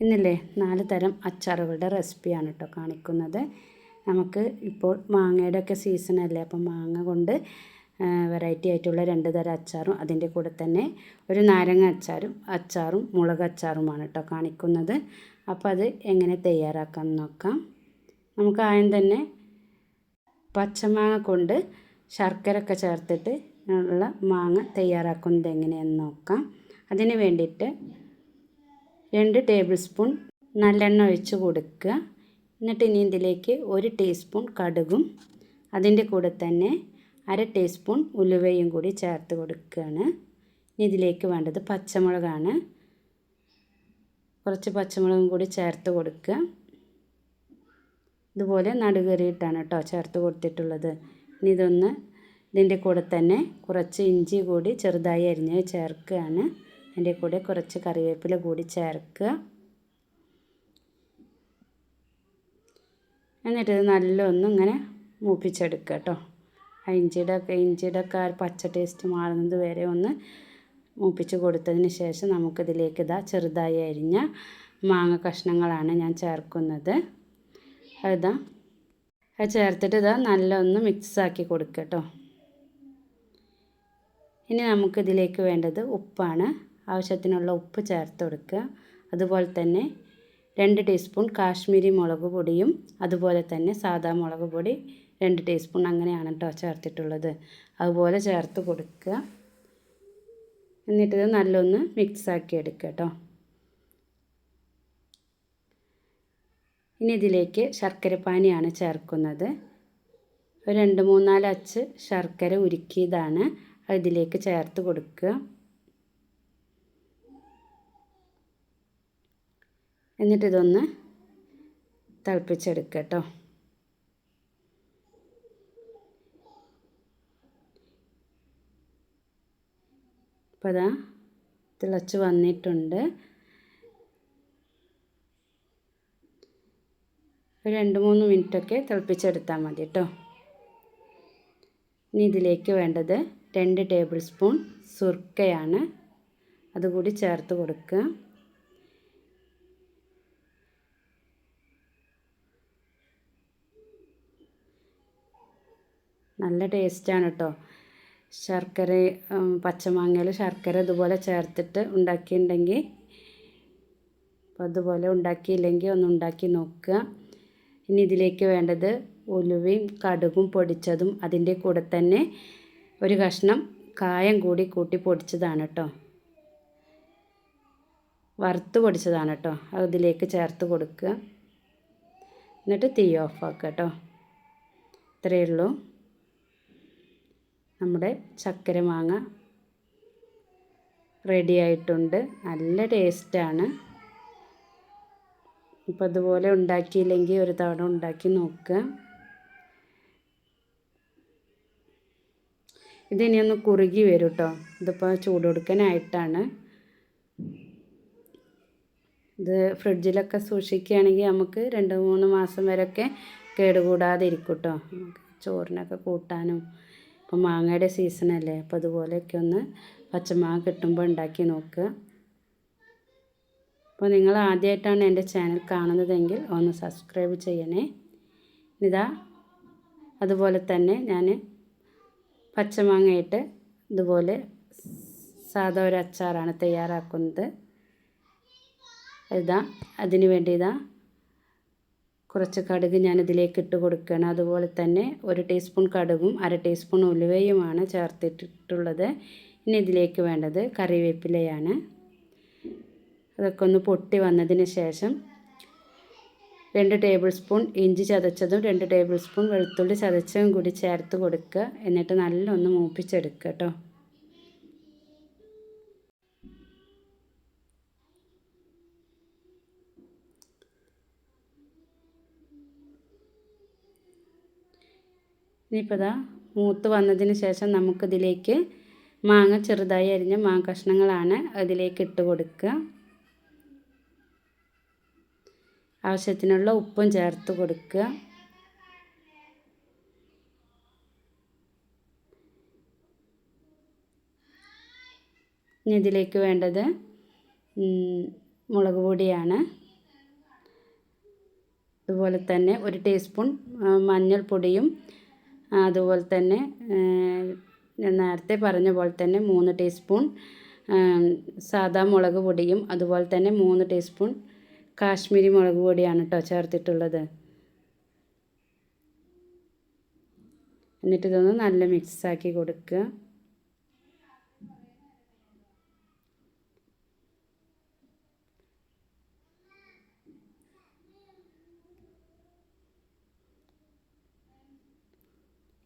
ഇന്നല്ലേ 4 തരം അച്ചാറുകളുടെ റെസിപ്പിയാണ് കേട്ടോ കാണിക്കുന്നത്. നമുക്ക് ഇപ്പോൾ മാങ്ങയുടെയൊക്കെ സീസണല്ലേ, അപ്പം മാങ്ങ കൊണ്ട് വെറൈറ്റി ആയിട്ടുള്ള 2 തരം അച്ചാറും അതിൻ്റെ കൂടെ തന്നെ ഒരു നാരങ്ങ അച്ചാറും മുളക് അച്ചാറുമാണ് കേട്ടോ കാണിക്കുന്നത്. അപ്പോൾ അത് എങ്ങനെ തയ്യാറാക്കാമെന്ന് നോക്കാം. നമുക്ക് ആദ്യം തന്നെ പച്ചമാങ്ങ കൊണ്ട് ശർക്കരയൊക്കെ ചേർത്തിട്ട് ഉള്ള മാങ്ങ തയ്യാറാക്കുന്നത് എങ്ങനെയാണെന്ന് നോക്കാം. അതിന് വേണ്ടിയിട്ട് 2 ടേബിൾ സ്പൂൺ നല്ലെണ്ണ ഒഴിച്ച് കൊടുക്കുക. എന്നിട്ട് ഇനി ഇതിലേക്ക് 1 ടീസ്പൂൺ കടുകും അതിൻ്റെ കൂടെ തന്നെ 1/2 ടീസ്പൂൺ ഉലുവയും കൂടി ചേർത്ത് കൊടുക്കുകയാണ്. ഇനി ഇതിലേക്ക് വേണ്ടത് പച്ചമുളകാണ്. കുറച്ച് പച്ചമുളകും കൂടി ചേർത്ത് കൊടുക്കുക. ഇതുപോലെ നടുകീറിയിട്ടാണ് കേട്ടോ ചേർത്ത് കൊടുത്തിട്ടുള്ളത്. ഇനി ഇതിൻ്റെ കൂടെ തന്നെ കുറച്ച് ഇഞ്ചി കൂടി ചെറുതായി അരിഞ്ഞ് ചേർക്കുകയാണ്. അതിൻ്റെ കൂടെ കുറച്ച് കറിവേപ്പില കൂടി ചേർക്കുക. എന്നിട്ട് ഇത് നല്ലൊന്നും ഇങ്ങനെ മൂപ്പിച്ചെടുക്കുക കേട്ടോ. ഇഞ്ചിയുടെ ഒക്കെ പച്ച ടേസ്റ്റ് മാറുന്നത് വരെ ഒന്ന് മൂപ്പിച്ച് കൊടുത്തതിന് ശേഷം നമുക്കിതിലേക്ക് ചെറുതായി അരിഞ്ഞ മാങ്ങ കഷ്ണങ്ങളാണ് ഞാൻ ചേർക്കുന്നത്. അത് ചേർത്തിട്ട് നല്ലൊന്ന് മിക്സാക്കി കൊടുക്കുക കേട്ടോ. ഇനി നമുക്കിതിലേക്ക് വേണ്ടത് ഉപ്പാണ്. ആവശ്യത്തിനുള്ള ഉപ്പ് ചേർത്ത് കൊടുക്കുക. അതുപോലെ തന്നെ 2 ടീസ്പൂൺ കാശ്മീരി മുളക് പൊടിയും അതുപോലെ തന്നെ സാദാ മുളക് പൊടി 2 ടീസ്പൂൺ അങ്ങനെയാണ് കേട്ടോ ചേർത്തിട്ടുള്ളത്. അതുപോലെ ചേർത്ത് കൊടുക്കുക. എന്നിട്ടിത് നല്ലൊന്ന് മിക്സാക്കി എടുക്കുക കേട്ടോ. ഇനി ഇതിലേക്ക് ശർക്കരപ്പാനിയാണ് ചേർക്കുന്നത്. ഒരു 2-3-4 അച്ച് ശർക്കര ഉരുക്കിയതാണ് ഇതിലേക്ക് ചേർത്ത് കൊടുക്കുക. എന്നിട്ടിതൊന്ന് തിളപ്പിച്ചെടുക്കുക കേട്ടോ. അപ്പോൾ തിളച്ച് വന്നിട്ടുണ്ട്. ഒരു 2-3 മിനിറ്റൊക്കെ തിളപ്പിച്ചെടുത്താൽ മതി കേട്ടോ. ഇനി ഇതിലേക്ക് വേണ്ടത് 2 ടേബിൾ സ്പൂൺ സുർക്കയാണ്. അതുകൂടി ചേർത്ത് കൊടുക്കുക. നല്ല ടേസ്റ്റാണ് കേട്ടോ. ശർക്കര പച്ചമാങ്ങയിൽ ശർക്കര ഇതുപോലെ ചേർത്തിട്ട് ഉണ്ടാക്കിയിട്ടുണ്ടെങ്കിൽ, അപ്പോൾ അതുപോലെ ഉണ്ടാക്കിയില്ലെങ്കിൽ ഒന്ന് ഉണ്ടാക്കി നോക്കുക. ഇനി ഇതിലേക്ക് വേണ്ടത് ഉലുവയും കടുകും പൊടിച്ചതും അതിൻ്റെ കൂടെ തന്നെ ഒരു കഷ്ണം കായം കൂടി കൂട്ടി പൊടിച്ചതാണ് കേട്ടോ. വറുത്ത് പൊടിച്ചതാണ് കേട്ടോ. അത് ഇതിലേക്ക് ചേർത്ത് കൊടുക്കുക. എന്നിട്ട് തീ ഓഫാക്കുക കേട്ടോ. ഇത്രയേ ഉള്ളൂ. നമ്മുടെ ചക്കര മാങ്ങ റെഡി ആയിട്ടുണ്ട്. നല്ല ടേസ്റ്റാണ്. അപ്പോൾ അതുപോലെ ഉണ്ടാക്കിയില്ലെങ്കിൽ ഒരു തവണ ഉണ്ടാക്കി നോക്കുക. ഇതിനിയൊന്ന് കുറുകി വരും കേട്ടോ. ഇതിപ്പോൾ ചൂട് കൊടുക്കാനായിട്ടാണ്. ഇത് ഫ്രിഡ്ജിലൊക്കെ സൂക്ഷിക്കുകയാണെങ്കിൽ നമുക്ക് 2-3 മാസം വരെയൊക്കെ കേടുകൂടാതെ ഇരിക്കും കേട്ടോ. ചോറിനൊക്കെ കൂട്ടാനും. അപ്പോൾ മാങ്ങയുടെ സീസണല്ലേ, അപ്പോൾ അതുപോലെയൊക്കെ ഒന്ന് പച്ചമാങ്ങ കിട്ടുമ്പോൾ ഉണ്ടാക്കി നോക്കുക. അപ്പോൾ നിങ്ങൾ ആദ്യമായിട്ടാണ് എൻ്റെ ചാനൽ കാണുന്നതെങ്കിൽ ഒന്ന് സബ്സ്ക്രൈബ് ചെയ്യണേ. അതുപോലെ തന്നെ ഞാൻ പച്ചമാങ്ങയിട്ട് ഇതുപോലെ സാധാ ഒരു അച്ചാറാണ് തയ്യാറാക്കുന്നത്. അതിന് വേണ്ടി കുറച്ച് കടുക് ഞാനിതിലേക്ക് ഇട്ട് കൊടുക്കുകയാണ്. അതുപോലെ തന്നെ 1 ടീസ്പൂൺ കടുകും 1/2 ടീസ്പൂൺ ഉലുവയുമാണ് ചേർത്തിട്ടുള്ളത്. ഇനി ഇതിലേക്ക് വേണ്ടത് കറിവേപ്പിലയാണ്. അതൊക്കെ ഒന്ന് പൊട്ടി വന്നതിന് ശേഷം 2 ടേബിൾ സ്പൂൺ ഇഞ്ചി ചതച്ചതും 2 ടേബിൾ സ്പൂൺ വെളുത്തുള്ളി ചതച്ചതും കൂടി ചേർത്ത് കൊടുക്കുക. എന്നിട്ട് നല്ലൊന്ന് മൂപ്പിച്ചെടുക്കുക കേട്ടോ. ഇനിയിപ്പോൾ മൂത്ത് വന്നതിന് ശേഷം നമുക്കിതിലേക്ക് മാങ്ങ ചെറുതായി അരിഞ്ഞ മാങ്ങ കഷ്ണങ്ങളാണ് അതിലേക്ക് ഇട്ട് കൊടുക്കുക. ആവശ്യത്തിനുള്ള ഉപ്പും ചേർത്ത് കൊടുക്കുക. ഇനി ഇതിലേക്ക് വേണ്ടത് മുളക് പൊടിയാണ്. അതുപോലെ തന്നെ 1 ടീസ്പൂൺ മഞ്ഞൾപ്പൊടിയും അതുപോലെ തന്നെ ഞാൻ നേരത്തെ പറഞ്ഞ പോലെ തന്നെ 3 ടീസ്പൂൺ സാദാ മുളക് പൊടിയും അതുപോലെ തന്നെ 3 ടീസ്പൂൺ കാശ്മീരി മുളക് പൊടിയാണ് കേട്ടോ ചേർത്തിട്ടുള്ളത്. എന്നിട്ട് ഇതൊന്ന് നല്ല മിക്സാക്കി കൊടുക്കുക.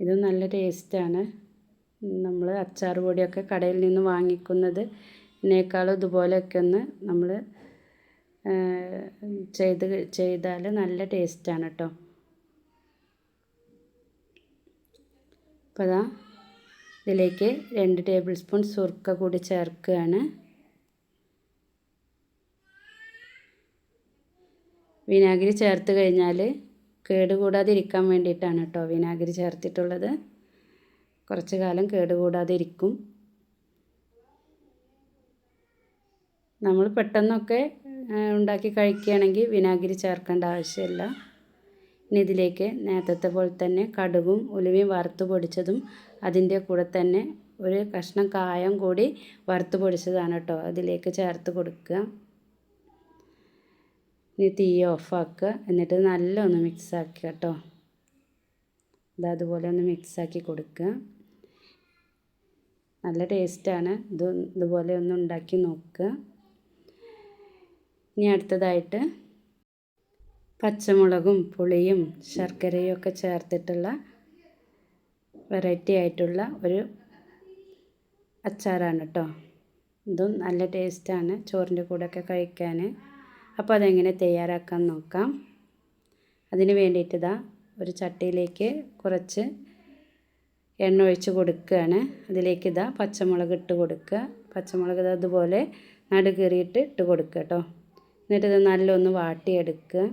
ഇത് നല്ല ടേസ്റ്റാണ്. നമ്മൾ അച്ചാർ പൊടിയൊക്കെ കടയിൽ നിന്ന് വാങ്ങിക്കുന്നതിനേക്കാളും ഇതുപോലെയൊക്കെ ഒന്ന് നമ്മൾ ചെയ്താൽ നല്ല ടേസ്റ്റാണ് കേട്ടോ. അപ്പോൾ അതാ ഇതിലേക്ക് 2 ടേബിൾ സ്പൂൺ സുർക്ക കൂടി ചേർക്കുകയാണ്. വിനാഗിരി ചേർത്ത് കഴിഞ്ഞാൽ കേടുകൂടാതിരിക്കാൻ വേണ്ടിയിട്ടാണ് കേട്ടോ വിനാഗിരി ചേർത്തിട്ടുള്ളത്. കുറച്ച് കാലം കേടുകൂടാതിരിക്കും. നമ്മൾ പെട്ടെന്നൊക്കെ ഉണ്ടാക്കി കഴിക്കുകയാണെങ്കിൽ വിനാഗിരി ചേർക്കേണ്ട ആവശ്യമില്ല. ഇനി ഇതിലേക്ക് നേരത്തെ പോലെ തന്നെ കടുകും ഉലുവയും വറുത്ത് പൊടിച്ചതും അതിൻ്റെ കൂടെ തന്നെ ഒരു കഷ്ണം കായം കൂടി വറുത്ത് പൊടിച്ചതാണ് കേട്ടോ അതിലേക്ക് ചേർത്ത് കൊടുക്കുക. ഇനി തീ ഓഫാക്കുക. എന്നിട്ട് നല്ല ഒന്ന് മിക്സാക്കുക കേട്ടോ. അതുപോലെ ഒന്ന് മിക്സാക്കി കൊടുക്കുക. നല്ല ടേസ്റ്റാണ്. ഇതുപോലെ ഒന്ന് ഉണ്ടാക്കി നോക്കുക. ഇനി അടുത്തതായിട്ട് പച്ചമുളകും പുളിയും ശർക്കരയും ഒക്കെ ചേർത്തിട്ടുള്ള വെറൈറ്റി ആയിട്ടുള്ള ഒരു അച്ചാറാണ് കേട്ടോ. ഇതും നല്ല ടേസ്റ്റാണ് ചോറിൻ്റെ കൂടെയൊക്കെ കഴിക്കാൻ. അപ്പോൾ അതെങ്ങനെ തയ്യാറാക്കാൻ നോക്കാം. അതിന് വേണ്ടിയിട്ട് ഇതാ ഒരു ചട്ടിയിലേക്ക് കുറച്ച് എണ്ണ ഒഴിച്ച് കൊടുക്കുകയാണ്. അതിലേക്ക് ഇതാ പച്ചമുളക് ഇട്ട് കൊടുക്കുക. പച്ചമുളക് ഇതാ അതുപോലെ നടുകീറിയിട്ട് ഇട്ട് കൊടുക്കുക കേട്ടോ. എന്നിട്ട് ഇത് നല്ലൊന്ന് വാട്ടിയെടുക്കുക.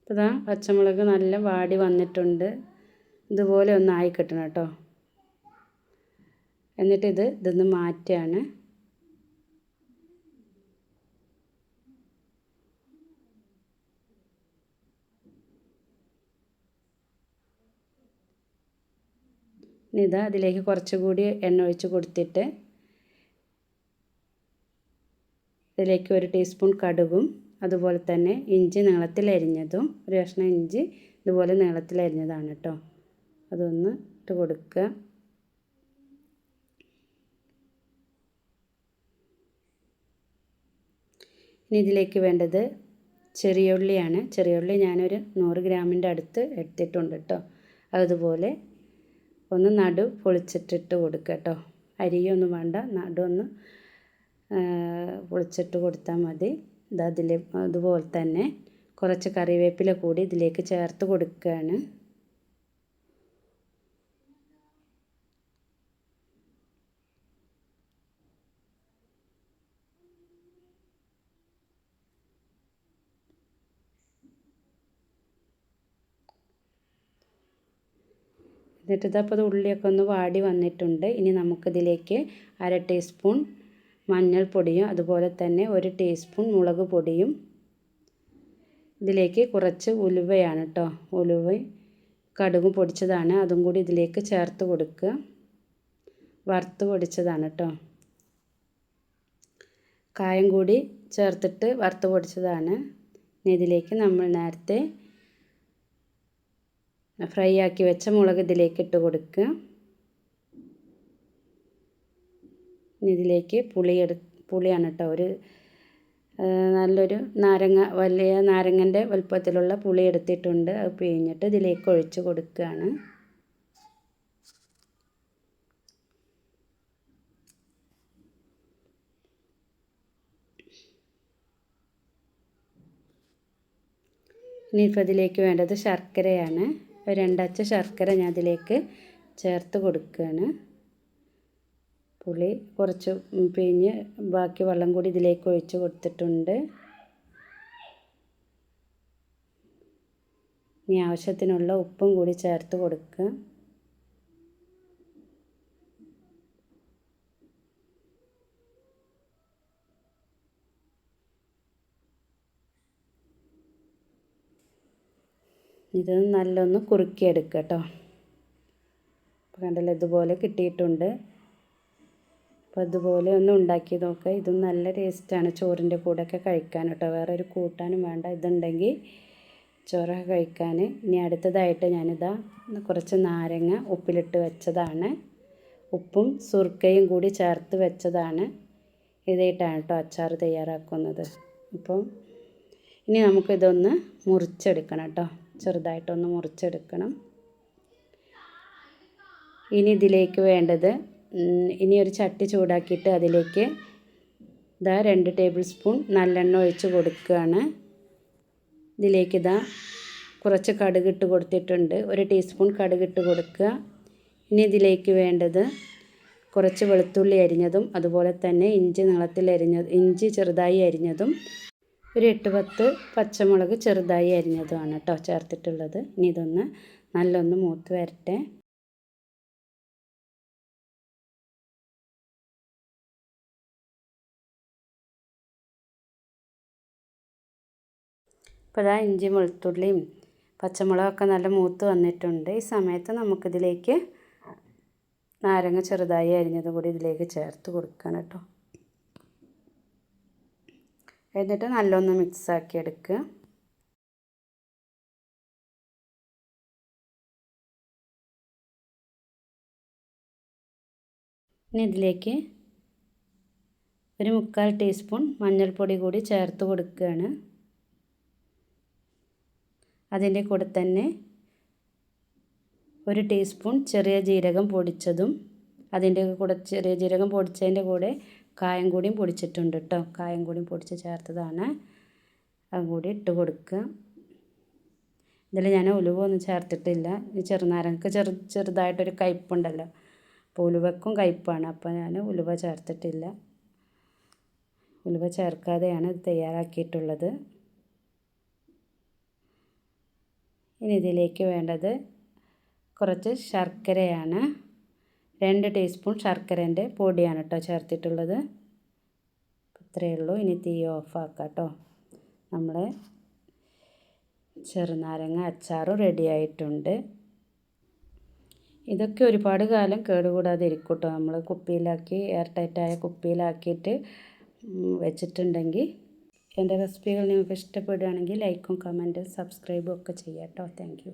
അപ്പോൾ ഇതാ പച്ചമുളക് നല്ല വാടി വന്നിട്ടുണ്ട്. ഇതുപോലെ ഒന്ന് ആയി കിട്ടണം കേട്ടോ. എന്നിട്ട് ഇതൊന്ന് മാറ്റുകയാണ്. ഇനി ഇതാ അതിലേക്ക് കുറച്ചുകൂടി എണ്ണ ഒഴിച്ച് കൊടുത്തിട്ട് ഇതിലേക്ക് 1 ടീസ്പൂൺ കടുകും അതുപോലെ തന്നെ ഇഞ്ചി നീളത്തിലരിഞ്ഞതും ഒരു കഷ്ണം ഇഞ്ചി ഇതുപോലെ നീളത്തിലരിഞ്ഞതാണ് കേട്ടോ. അതൊന്ന് ഇട്ട് കൊടുക്കുക. ഇനി ഇതിലേക്ക് വേണ്ടത് ചെറിയ ഉള്ളിയാണ്. ചെറിയ ഉള്ളി ഞാനൊരു 100 ഗ്രാമിൻ്റെ അടുത്ത് എടുത്തിട്ടുണ്ട് കേട്ടോ. അതുപോലെ ഒന്ന് നടു പൊളിച്ചിട്ടിട്ട് കൊടുക്കുക കേട്ടോ. അരിയൊന്നും വേണ്ട, നടു ഒന്ന് പൊളിച്ചിട്ട് കൊടുത്താൽ മതി. അതുപോലെ തന്നെ കുറച്ച് കറിവേപ്പില കൂടി ഇതിലേക്ക് ചേർത്ത് കൊടുക്കുകയാണ്. എന്നിട്ട് ഇതപ്പോൾ ഉള്ളിയൊക്കെ ഒന്ന് വാടി വന്നിട്ടുണ്ട്. ഇനി നമുക്കിതിലേക്ക് 1/2 ടീസ്പൂൺ മഞ്ഞൾപ്പൊടിയും അതുപോലെ തന്നെ 1 ടീസ്പൂൺ മുളക് പൊടിയും ഇതിലേക്ക് കുറച്ച് ഉലുവയാണ് കേട്ടോ. ഉലുവയും കടുകും പൊടിച്ചതാണ്. അതും കൂടി ഇതിലേക്ക് ചേർത്ത് കൊടുക്കുക. വറുത്ത് പൊടിച്ചതാണ് കേട്ടോ. കായം കൂടി ചേർത്തിട്ട് വറുത്ത് പൊടിച്ചതാണ്. ഇനി ഇതിലേക്ക് നമ്മൾ നേരത്തെ ഫ്രൈ ആക്കി വെച്ച മുളക് ഇതിലേക്ക് ഇട്ട് കൊടുക്കുക. ഇതിലേക്ക് പുളിയാണ് കേട്ടോ. ഒരു നല്ലൊരു വലിയ നാരങ്ങൻ്റെ വലുപ്പത്തിലുള്ള പുളി എടുത്തിട്ടുണ്ട്. അത് പിഴിഞ്ഞിട്ട് ഇതിലേക്ക് ഒഴിച്ച് കൊടുക്കുകയാണ്. ഇനിയിപ്പോൾ ഇതിലേക്ക് വേണ്ടത് ശർക്കരയാണ്. 2 അച്ച് ശർക്കര ഞാൻ ഇതിലേക്ക് ചേർത്ത് കൊടുക്കുകയാണ്. പുളി കുറച്ച് പിഴിഞ്ഞ് ബാക്കി വെള്ളം കൂടി ഇതിലേക്ക് ഒഴിച്ച് കൊടുത്തിട്ടുണ്ട്. ഇനി ആവശ്യത്തിനുള്ള ഉപ്പും കൂടി ചേർത്ത് കൊടുക്കുക. ഇത് നല്ലൊന്ന് കുറുക്കിയെടുക്കുക കേട്ടോ. അപ്പോൾ കണ്ടല്ലോ ഇതുപോലെ കിട്ടിയിട്ടുണ്ട്. അപ്പോൾ അതുപോലെ ഒന്ന് ഉണ്ടാക്കി നോക്കുക. ഇതും നല്ല ടേസ്റ്റാണ് ചോറിൻ്റെ കൂടെയൊക്കെ കഴിക്കാൻ കേട്ടോ. വേറെ ഒരു കൂട്ടാനും വേണ്ട, ഇതുണ്ടെങ്കിൽ ചോറൊക്കെ കഴിക്കാൻ. ഇനി അടുത്തതായിട്ട് ഞാനിതാ കുറച്ച് നാരങ്ങ ഉപ്പിലിട്ട് വെച്ചതാണ്, ഉപ്പും സുർക്കയും കൂടി ചേർത്ത് വെച്ചതാണ്. ഇതായിട്ടാണ് കേട്ടോ അച്ചാർ തയ്യാറാക്കുന്നത്. അപ്പം ഇനി നമുക്കിതൊന്ന് മുറിച്ചെടുക്കണം കേട്ടോ, ചെറുതായിട്ടൊന്ന് മുറിച്ചെടുക്കണം. ഇനി ഇതിലേക്ക് വേണ്ടത്, ഇനി ഒരു ചട്ടി ചൂടാക്കിയിട്ട് അതിലേക്ക് 2 ടേബിൾ സ്പൂൺ നല്ലെണ്ണ ഒഴിച്ച് കൊടുക്കുകയാണ്. ഇതിലേക്ക് കുറച്ച് കടുകിട്ട് കൊടുത്തിട്ടുണ്ട്, 1 ടീസ്പൂൺ കടുകിട്ട് കൊടുക്കുക. ഇനി ഇതിലേക്ക് വേണ്ടത് കുറച്ച് വെളുത്തുള്ളി അരിഞ്ഞതും അതുപോലെ തന്നെ ഇഞ്ചി ചെറുതായി അരിഞ്ഞതും, ഒരു 8-10 പച്ചമുളക് ചെറുതായി അരിഞ്ഞതുമാണ് കേട്ടോ ചേർത്തിട്ടുള്ളത്. ഇനി ഇതൊന്ന് നല്ലൊന്ന് മൂത്ത് വരട്ടെ. ഇപ്പോൾ ഇഞ്ചി വെളുത്തുള്ളിയും പച്ചമുളകൊക്കെ നല്ല മൂത്ത് വന്നിട്ടുണ്ട്. ഈ സമയത്ത് നമുക്കിതിലേക്ക് നാരങ്ങ ചെറുതായി അരിഞ്ഞതും കൂടി ഇതിലേക്ക് ചേർത്ത് കൊടുക്കണം കേട്ടോ. എന്നിട്ട് നല്ലൊന്ന് മിക്സാക്കി എടുക്കുക. ഇനി ഇതിലേക്ക് ഒരു 3/4 ടീസ്പൂൺ മഞ്ഞൾപ്പൊടി കൂടി ചേർത്ത് കൊടുക്കുകയാണ്. അതിൻ്റെ കൂടെ തന്നെ 1 ടീസ്പൂൺ ചെറിയ ജീരകം പൊടിച്ചതും, അതിൻ്റെ കൂടെ ചെറിയ ജീരകം പൊടിച്ചതിൻ്റെ കൂടെ കായം കൂടിയും പൊടിച്ചിട്ടുണ്ട് കേട്ടോ. കായം കൂടിയും പൊടിച്ച് ചേർത്തതാണ്, അതും കൂടി ഇട്ട് കൊടുക്കുക. ഇതിൽ ഞാൻ ഉലുവൊന്നും ചേർത്തിട്ടില്ല. ഈ ചെറുനാരങ്ങക്ക് ചെറുതായിട്ടൊരു കയ്പ്പുണ്ടല്ലോ, അപ്പോൾ ഉലുവക്കും കയ്പ്പാണ്, അപ്പോൾ ഞാൻ ഉലുവ ചേർത്തിട്ടില്ല. ഉലുവ ചേർക്കാതെയാണ് ഇത് തയ്യാറാക്കിയിട്ടുള്ളത്. ഇനി ഇതിലേക്ക് വേണ്ടത് കുറച്ച് ശർക്കരയാണ്. 2 ടീസ്പൂൺ ശർക്കരേൻ്റെ പൊടിയാണ് കേട്ടോ ചേർത്തിട്ടുള്ളത്. ഇത്രയേ ഉള്ളൂ. ഇനി തീ ഓഫാക്കാം കേട്ടോ. നമ്മളെ ചെറുനാരങ്ങ അച്ചാറും റെഡി ആയിട്ടുണ്ട്. ഇതൊക്കെ ഒരുപാട് കാലം കേടുകൂടാതെ ഇരിക്കും കേട്ടോ. നമ്മൾ കുപ്പിയിലാക്കി എയർ ടൈറ്റായ കുപ്പിയിലാക്കിയിട്ട് വെച്ചിട്ടുണ്ടെങ്കിൽ. എൻ്റെ റെസിപ്പികൾ നിങ്ങൾക്ക് ഇഷ്ടപ്പെടുകയാണെങ്കിൽ ലൈക്കും കമൻറ്റും സബ്സ്ക്രൈബും ഒക്കെ ചെയ്യാം കേട്ടോ. Thank you.